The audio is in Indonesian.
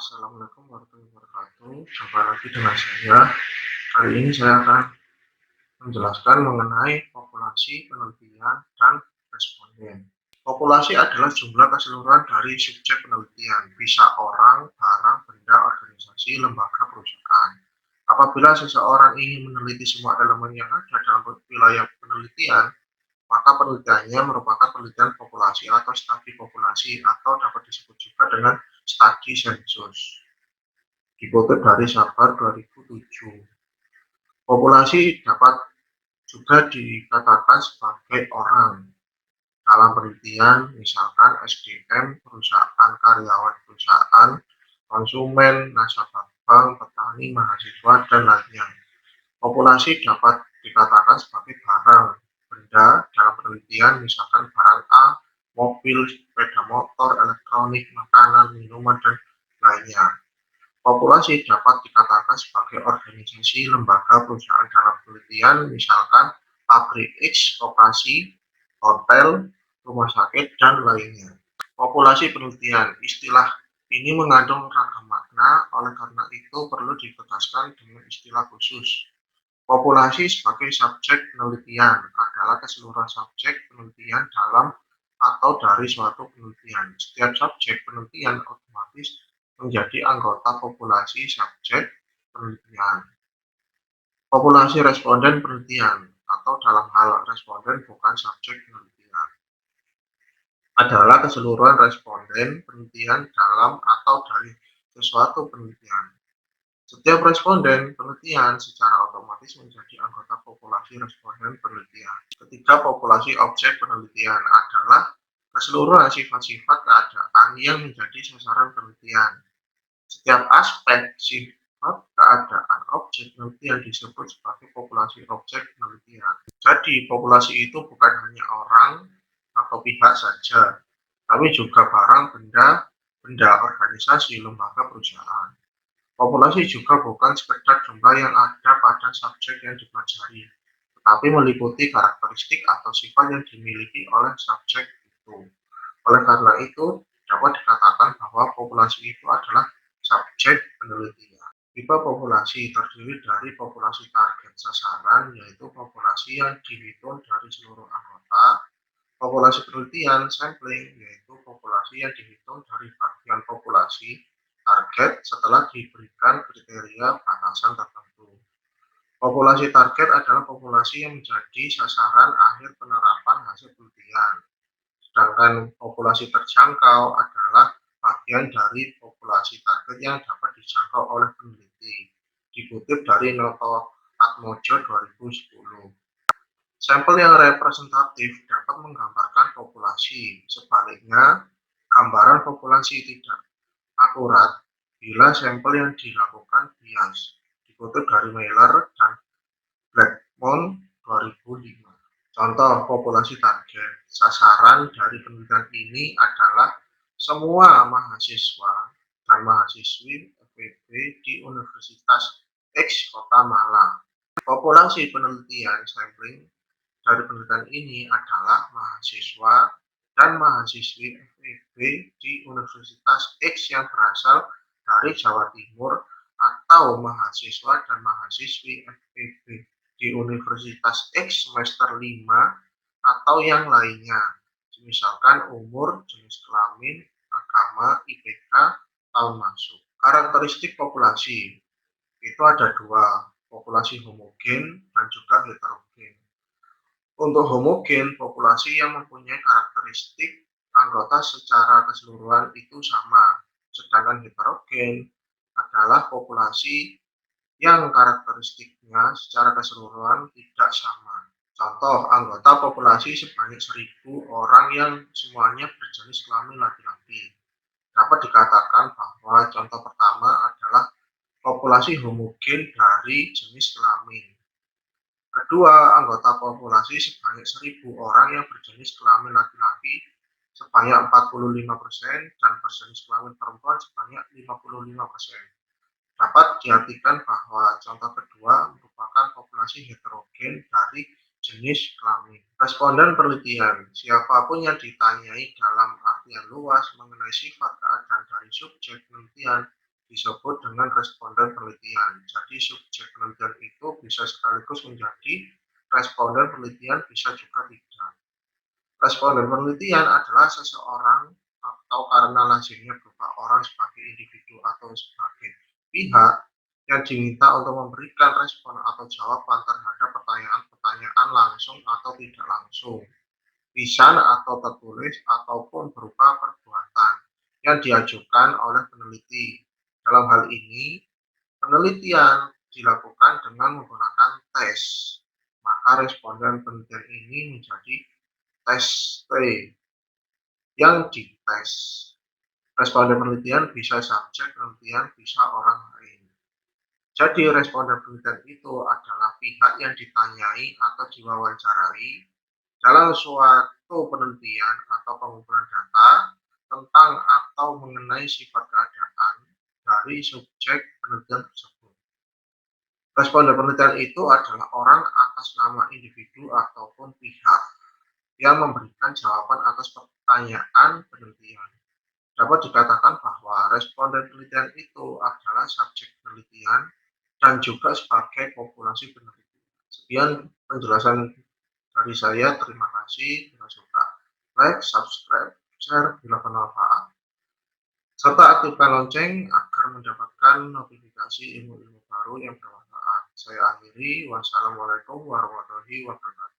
Assalamualaikum warahmatullahi wabarakatuh. Jumpa lagi dengan saya. Kali ini saya akan menjelaskan mengenai populasi, penelitian, dan responden. Populasi adalah jumlah keseluruhan dari subjek penelitian, bisa orang, barang, benda, organisasi, lembaga, perusahaan. Apabila seseorang ingin meneliti semua elemen yang ada dalam wilayah penelitian, maka penelitiannya merupakan penelitian populasi atau studi populasi, atau dapat disebut juga dengan studi sensus. Dikutip dari Sabar 2007. Populasi dapat juga dikatakan sebagai orang dalam penelitian, misalkan SDM, perusahaan, karyawan perusahaan, konsumen, nasabah bank, petani, mahasiswa, dan lainnya. Populasi dapat dikatakan sebagai barang, benda dalam penelitian, misalkan barang A, mobil, sepeda motor, elektronik, makanan, minuman, dan lainnya. Populasi dapat dikatakan sebagai organisasi, lembaga, perusahaan dalam penelitian, misalkan pabrik X, koperasi, hotel, rumah sakit, dan lainnya. Populasi penelitian, istilah ini mengandung ragam makna, oleh karena itu perlu ditegaskan dengan istilah khusus. Populasi sebagai subjek penelitian adalah keseluruhan subjek penelitian dalam atau dari suatu penelitian. Setiap subjek penelitian otomatis menjadi anggota populasi subjek penelitian. Populasi responden penelitian, atau dalam hal responden bukan subjek penelitian, adalah keseluruhan responden penelitian dalam atau dari sesuatu penelitian. Setiap responden penelitian secara otomatis menjadi anggota populasi responden penelitian. Ketiga, populasi objek penelitian adalah keseluruhan sifat-sifat keadaan yang menjadi sasaran penelitian. Setiap aspek sifat keadaan objek penelitian disebut sebagai populasi objek penelitian. Jadi, populasi itu bukan hanya orang atau pihak saja, tapi juga barang, benda, organisasi, lembaga, perusahaan. Populasi juga bukan sekedar jumlah yang ada pada subjek yang dipelajari, tetapi meliputi karakteristik atau sifat yang dimiliki oleh subjek itu. Oleh karena itu, dapat dikatakan bahwa populasi itu adalah subjek penelitian. Tipe populasi terdiri dari populasi target sasaran, yaitu populasi yang dihitung dari seluruh anggota. Populasi penelitian sampling, yaitu populasi yang dihitung dari bagian populasi target setelah diberikan kriteria batasan tertentu. Populasi target adalah populasi yang menjadi sasaran akhir penerapan hasil penelitian. Sedangkan populasi terjangkau adalah bagian dari populasi target yang dapat dijangkau oleh peneliti. Dikutip dari Noto Atmojo 2010. Sampel yang representatif dapat menggambarkan populasi. Sebaliknya, gambaran populasi tidak akurat bila sampel yang dilakukan bias. Dikutip dari Mailer dan Blackmon 2005. Contoh populasi target. Sasaran dari penelitian ini adalah semua mahasiswa dan mahasiswi FEB di Universitas X Kota Malang. Populasi penelitian sampling dari penelitian ini adalah mahasiswa dan mahasiswi FEB di Universitas X yang berasal dari Jawa Timur, atau mahasiswa dan mahasiswi FEB di Universitas X semester 5 atau yang lainnya, misalkan umur, jenis kelamin, agama, IPK, tahun masuk. Karakteristik populasi itu ada dua, populasi homogen dan juga heterogen. Untuk homogen, populasi yang mempunyai karakteristik anggota secara keseluruhan itu sama, sedangkan heterogen adalah populasi yang karakteristiknya secara keseluruhan tidak sama. Contoh, anggota populasi sebanyak 1.000 orang yang semuanya berjenis kelamin laki-laki. Dapat dikatakan bahwa contoh pertama adalah populasi homogen dari jenis kelamin. Kedua, anggota populasi sebanyak 1.000 orang yang berjenis kelamin laki-laki sebanyak 45% dan berjenis kelamin perempuan sebanyak 55%. Dapat diartikan bahwa contoh kedua merupakan populasi heterogen dari jenis kelamin. Responden penelitian, siapapun yang ditanyai dalam artian luas mengenai sifat keadaan dari subjek penelitian disebut dengan responden penelitian. Jadi subjek penelitian itu bisa sekaligus menjadi responden penelitian, bisa juga tidak. Responden penelitian adalah seseorang atau karena lazimnya berupa orang sebagai individu atau sebagai pihak yang diminta untuk memberikan respon atau jawaban terhadap pertanyaan-pertanyaan langsung atau tidak langsung, lisan atau tertulis, ataupun berupa perbuatan yang diajukan oleh peneliti. Dalam hal ini, penelitian dilakukan dengan menggunakan tes. Maka responden penelitian ini menjadi tes T yang dites. Responden penelitian bisa subjek penelitian, bisa orang lain. Jadi responden penelitian itu adalah pihak yang ditanyai atau diwawancarai dalam suatu penelitian atau pengumpulan data tentang atau mengenai sifat keadaan dari subjek penelitian tersebut. Responden penelitian itu adalah orang atas nama individu ataupun pihak yang memberikan jawaban atas pertanyaan penelitian. Dapat dikatakan bahwa responden penelitian itu adalah subjek penelitian dan juga sebagai populasi penelitian. Sekian penjelasan dari saya. Terima kasih. Bila suka, like, subscribe, share bila bermanfaat, serta aktifkan lonceng agar mendapatkan notifikasi ilmu-ilmu baru yang bermanfaat. Saya akhiri. Wassalamualaikum warahmatullahi wabarakatuh.